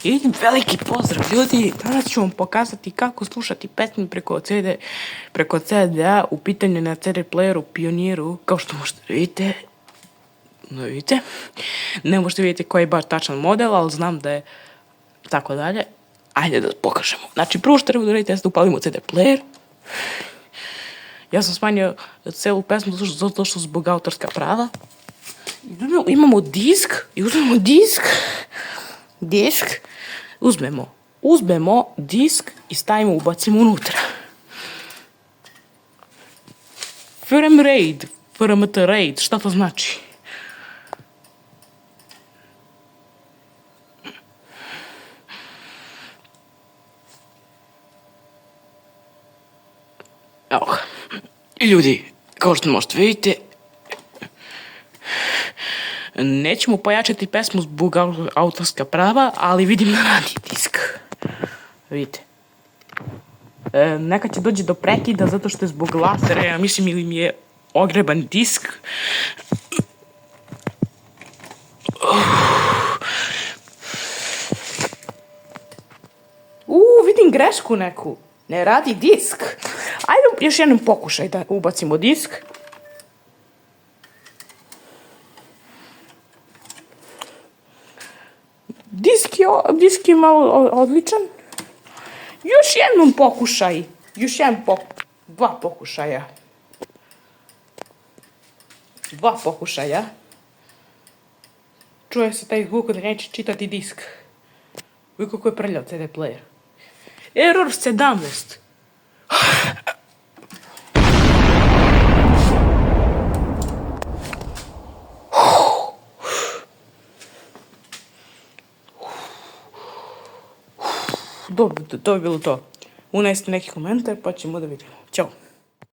I veliki pozdrav ljudi, danas ću vam pokazati kako slušati pesme preko CD-a, u pitanju na CD playeru Pioniru, kao što možete vidite. Ne možete vidjeti koji je baš tačan model, ali znam da je tako dalje. Ajde da pokažemo. Znači, prvo što treba da radite jeste da upalimo CD player. Ja sam smanjio celu pesmu zato što zbog autorska prava. Imamo disk i uzmemo disk, uzmemo disk i stavimo, ubacimo unutra. FRMT RAID, šta to znači? Evo, ljudi, kao što možete vidite, nećemo pojačati pesmu zbog autorska prava, ali vidim da radi disk. Vidite. Nekad će doći do prekida zato što je zbog lasera, ja mislim, ili mi je ogreban disk. Vidim grešku neku. Ne radi disk. Ajde još jednom pokušaj da ubacimo disk. Disk je malo odličan. Još jednom pokušaj. Dva pokušaja. Čuje se taj zvuk da neće čitati disk. Uvijek kako je prljav CD player. Error 17. Dobro, to je bilo to. Unesite neki komentar pa ćemo da vidimo. Ćao.